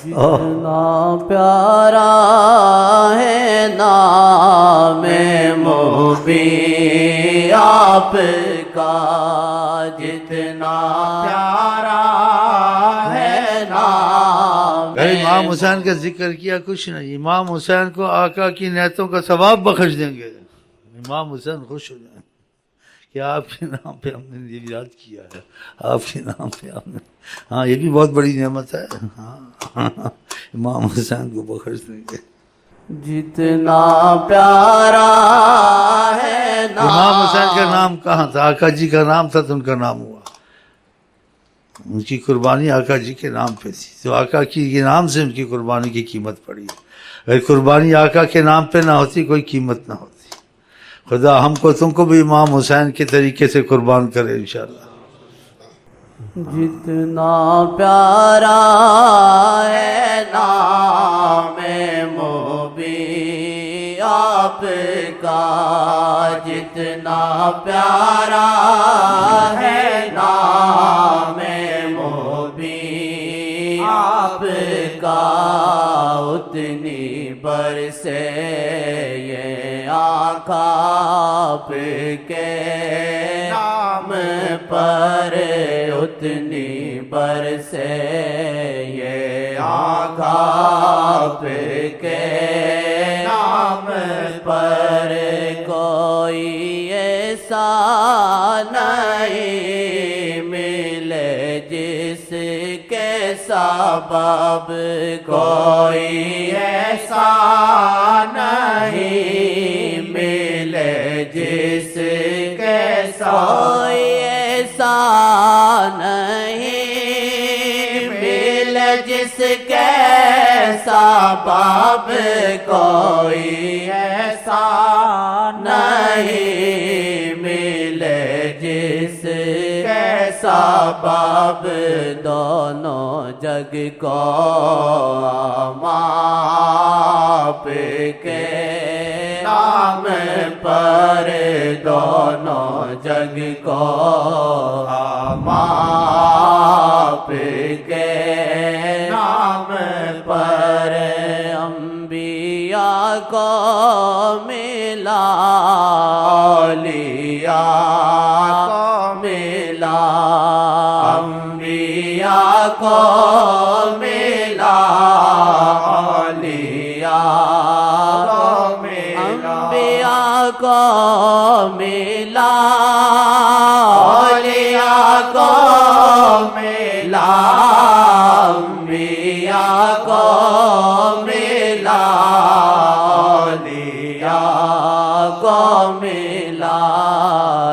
جتنا پیارا ہے نام مبین آپ کا، جتنا پیارا ہے نام۔ امام حسین کا ذکر کیا کچھ نہیں، امام حسین کو آقا کی نیتوں کا ثواب بخش دیں گے، امام حسین خوش ہو جائیں کہ آپ کے نام پہ ہم نے یہ یاد کیا ہے، آپ کے نام پہ ہم نے، ہاں یہ بھی بہت بڑی نعمت ہے، ہاں امام حسین کو بخش دیں گے۔ جتنا پیارا ہے نام۔ امام حسین کا نام کہاں تھا؟ آقا جی کا نام تھا تو ان کا نام ہوا، ان کی قربانی آقا جی کے نام پہ تھی، تو آقا کی کے نام سے ان کی قربانی کی قیمت پڑی، اگر قربانی آقا کے نام پہ نہ ہوتی کوئی قیمت نہ ہوتی۔ خدا ہم کو تم کو بھی امام حسین کے طریقے سے قربان کرے انشاءاللہ۔ جتنا پیارا ہے نام مبین آپ کا، جتنا پیارا ہے نام مبین آپ کا، اتنی برسے یہ آقا آپ کے نام پر، اتنی برسے یہ آقا آپ کے نام پر، کوئی ایسا نہیں ملے جس کے سبب، کوئی ایسا نہیں ملے جس کے سبب، ایسا نہیں ملے جس کے سبب، کوئی ایسا نہیں ملے جس کے سبب، دونوں جگ کو آپ کے نام پر، دونوں جگ کو آپ کے نام پر، انبیاء کو ملا اولیاء کو ملا، انبیاء کو ملا اولیاء کو ملا، انبیاء کو ملا اولیاء کو ملا، انبیاء کو ملا اولیاء کو ملا،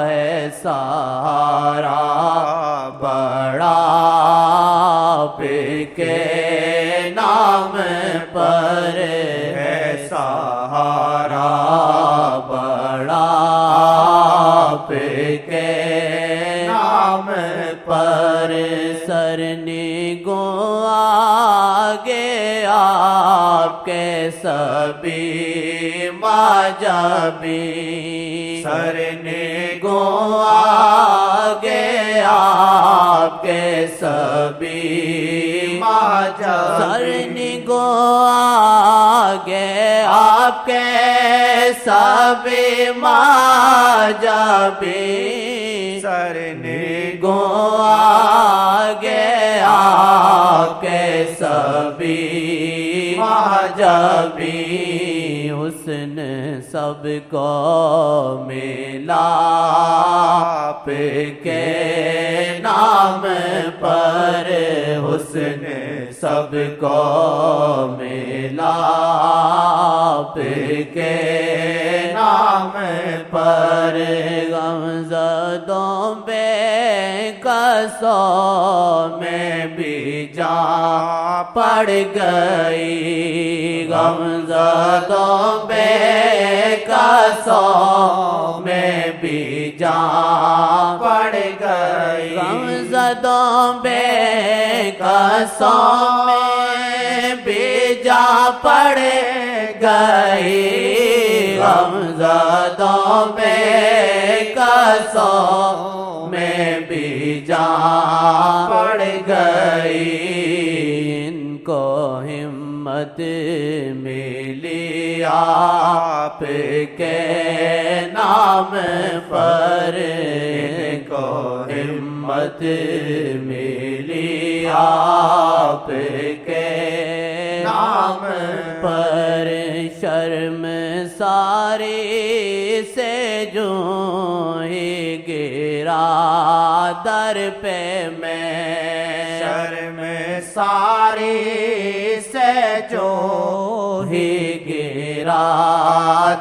ہے سہارا بڑا آپ کے نام پر، ہے سہارا بڑا آپ کے نام پر، سرنگوں آگے آپ کے سبھی مذہبی، سرنگوں آگے آپ کے سبھی مذہبی، سرنگوں آگے آپ کے سبھی مذہبی، سرنگوں آگے آپ کے سبھی مذہبی، حسن سب کو ملا آپ کے نام پر، حسن سب کو ملا آپ کے نام پر، غمزدوں بے قصوں میں بھی جان پڑ گئی، غمزدوں بے قصوں میں بھی جان پڑ گئی، غمزدوں بے قصوں میں بھی جان پڑ گئی، غمزدوں بے قصوں جان پڑ گئی ان کو ہمت ملی آپ کے نام پر ان کو ہمت ملی آپ کے نام پر شرم ساری سے جو ہی گرا در پہ میں شرم ساری سے جو ہی گرا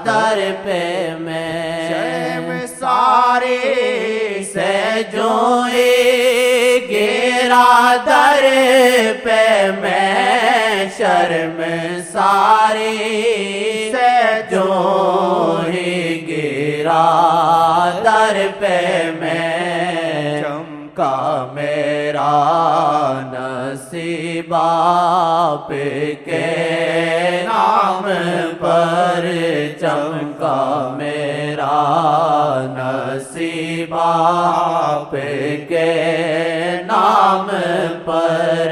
در پہ میں شرم ساری سے جو ہی گرا در پہ میں شرم ساری سے جو ہی گرا در پہ میں چمکا میرا نصیب آپ کے نام پر چمکا میرا نصیب آپ کے نام پر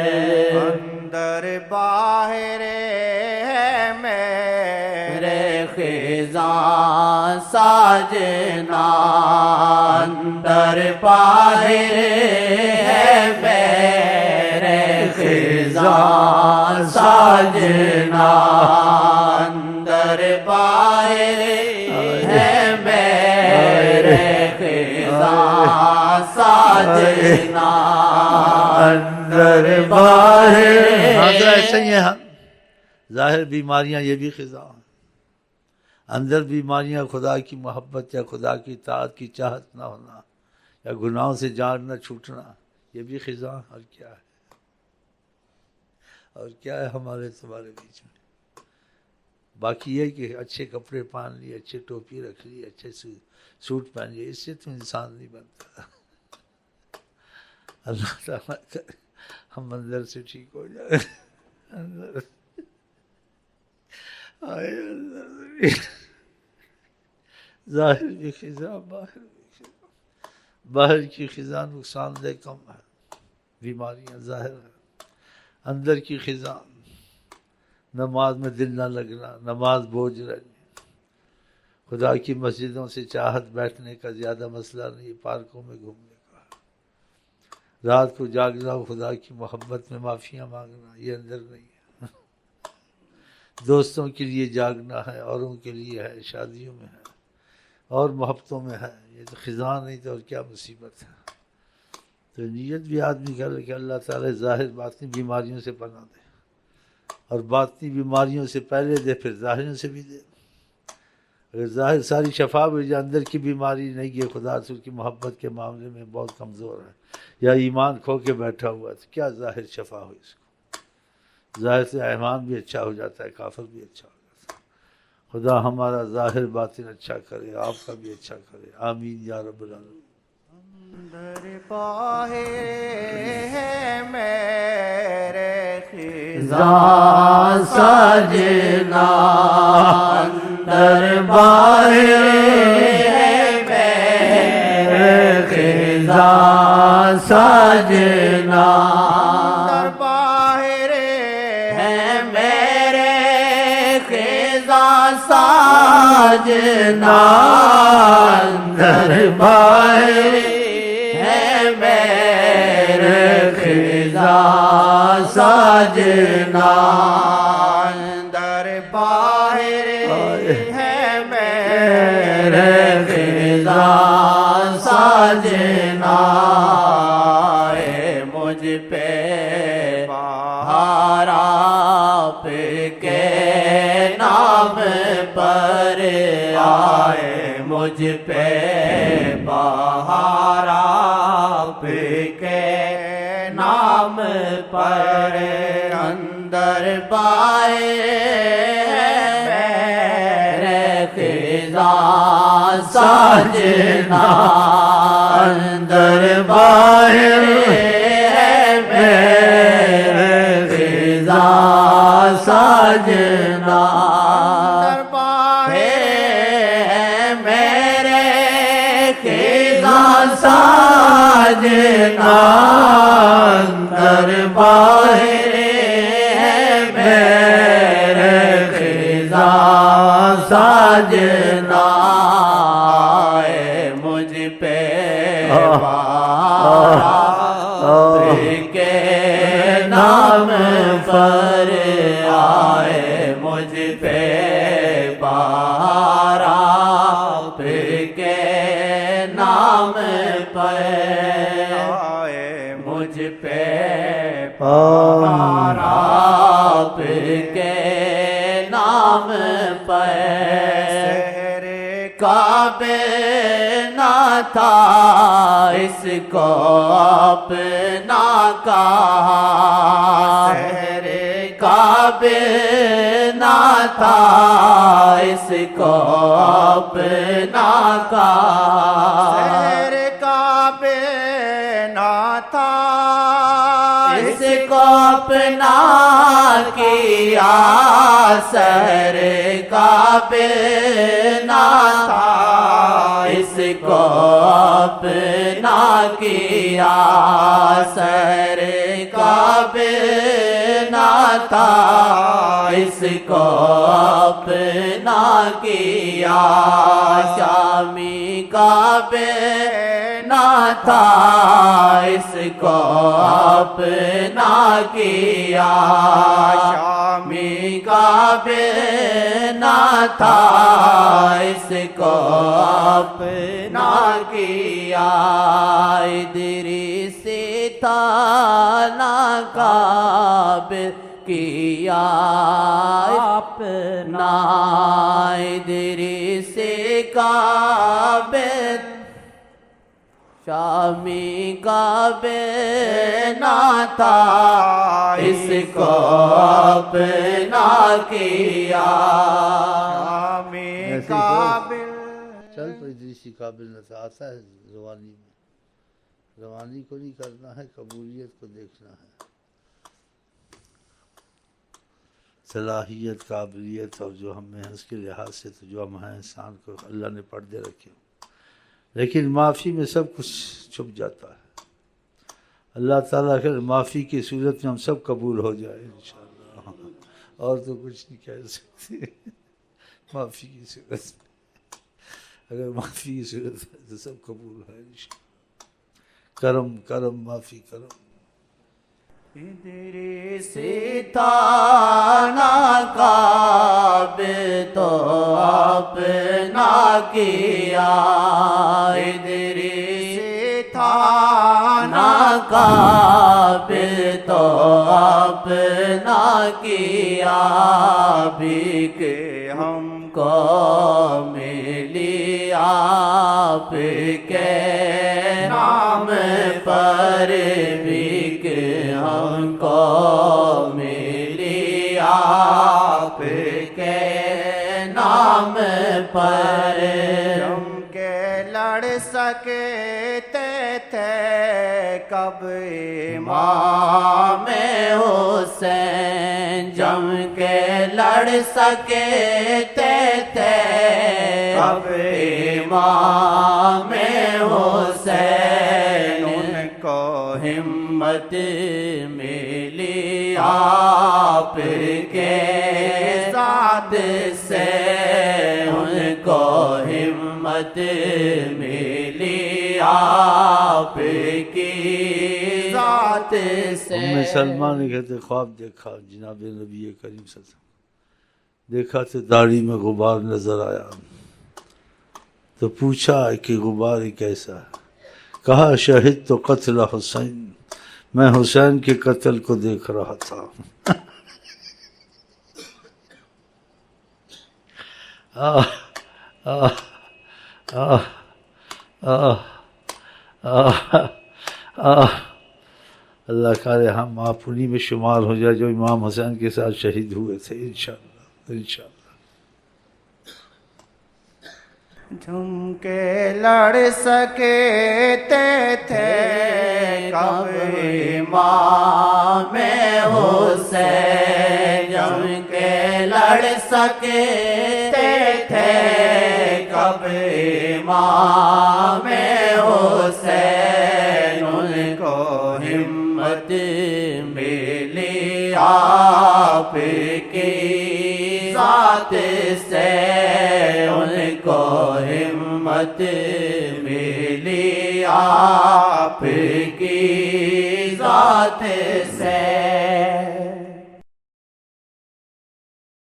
اندر باہر ہے میرے خزاں ساجنا اندر باہر ہے میرے خزاں ساجنا اندر باہر ہے میرے خزاں ساجنا اندر باہر حاضر ایسے ہی ہیں ہم ظاہر بیماریاں یہ بھی خزاں ہیں اندر بیماریاں خدا کی محبت یا خدا کی اطاعت کی چاہت نہ ہونا یا گناہوں سے جان نہ چھوٹنا یہ بھی خزاں اور کیا ہے ہمارے تمہارے بیچ میں باقی یہ کہ اچھے کپڑے پہن لیے اچھے ٹوپی رکھ لی اچھے سوٹ پہن لیے اس سے تو انسان نہیں بنتا اللہ تعالیٰ کرے ہم اندر سے ٹھیک ہو جائے اندر آئے اندر ظاہر کی خزاں باہر کی خزاں نقصان دہ کم ہے بیماریاں ظاہر ہیں اندر کی خزاں نماز میں دل نہ لگنا نماز بوجھ رہنی خدا کی مسجدوں سے چاہت بیٹھنے کا زیادہ مسئلہ نہیں پارکوں میں گھومنے کا رات کو جاگنا خدا کی محبت میں معافیاں مانگنا یہ اندر نہیں ہے دوستوں کے لیے جاگنا ہے اوروں کے لیے ہے شادیوں میں ہے اور محبتوں میں ہے یہ تو خزاں نہیں تو اور کیا مصیبت ہے تو نیت بھی آدمی کر کہ اللہ تعالیٰ ظاہر باطنی بیماریوں سے پناہ دے اور باطنی بیماریوں سے پہلے دے پھر ظاہروں سے بھی دے اگر ظاہر ساری شفا بھی جو اندر کی بیماری نہیں ہے خدا سے کی محبت کے معاملے میں بہت کمزور ہے یا ایمان کھو کے بیٹھا ہوا ہے تو کیا ظاہر شفا ہو اس کو ظاہر سے ایمان بھی اچھا ہو جاتا ہے کافر بھی اچھا ہو جاتا ہے خدا ہمارا ظاہر باطن اچھا کرے آپ کا بھی اچھا کرے آمین یا رب العالمین اندر باہر ہے میرے خزاں ساجنا اندر باہر ہے میرے خزاں ساجنا اندر باہر ہے میرے خزاں ساجنا اندر باہر خزاں ساجنا اندر باہر ہے میرے خزاں ساجنا مجھ پہ بہار آپ کے نام پر آئے مجھ پہ بہار آپ کے نام پر اندر باہر میرے خزاں ساجنا اندر باہر میرے خزاں ساجنا اندر باہر میرے خزاں ساجنا ساجنا اندر باہر ہے میرے خزاں ساجنا آئے مجھ پہ کے نام پر آئے مجھ پہ بارا کے نام پر آئے مجھ پہ بارا کے نام پر کعبے نہ تھا اس کو اپنا کہا شہر کعبے نہ تھا اس کو اپنا کہا شہر کعبے نہ تھا اس کو اپنا کیا شہر کعبے نہ تھا اس کو اپنا کیا شہر کعبے نہ تھا اس کو اپنا کیا شامی کعبے نہ تھا اس کو اپنا کیا شامی کعبے نہ تھا اس کو اپنا کیا ادریس تھا نہ کعبے کیا اپنا ادریس کعبے شامی کعبے نہ تھا اس کو اپنا کیا شامی کعبے چل تو ادریسی قابل نہ تھا آتا ہے روانی میں روانی کو نہیں کرنا ہے قبولیت کو دیکھنا ہے صلاحیت قابلیت اور جو ہم میں ہیں اس کے لحاظ سے تو جو ہم ہیں انسان کو اللہ نے پردے رکھے لیکن معافی میں سب کچھ چھپ جاتا ہے اللہ تعالیٰ اگر معافی کی صورت میں ہم سب قبول ہو جائے انشاءاللہ اور تو کچھ نہیں کہہ سکتے معافی کی صورت میں اگر معافی کی صورت ہے تو سب قبول ہے انشاءاللہ کرم کرم معافی کرم ادریس تھا نہ کعبے تو اپنا کیا ادریس تھا نہ کعبے تو اپنا کیا بھیک ہم کو ملی آپ کے نام پر بھیک ہم کو ملی آپ کے نام پر جم کے لڑ سکتے تھے کب امام حسین جم کے لڑ سکتے تھے کب امام حسین ان کو ہمت ملی آپ کے ساتھ سے ان کو ہمت ملی آپ کی ذات سے ام سلمہ نے کہتے خواب دیکھا جناب نبی کریم صلی اللہ علیہ وسلم دیکھا تو داڑھی میں غبار نظر آیا تو پوچھا کہ غبار کیسا ہے کہا شہد تو قتل حسین میں حسین کے قتل کو دیکھ رہا تھا اللہ کرے ہم آپ انہی میں شمار ہو جائے جو امام حسین کے ساتھ شہید ہوئے تھے انشاءاللہ انشاءاللہ جھم کے لڑ سکتے تھے کب امام حسین جھم کے لڑ سکتے تھے کب امام حسین آپ کی ذات سے ان کو ہمت ملی آپ کی ذات سے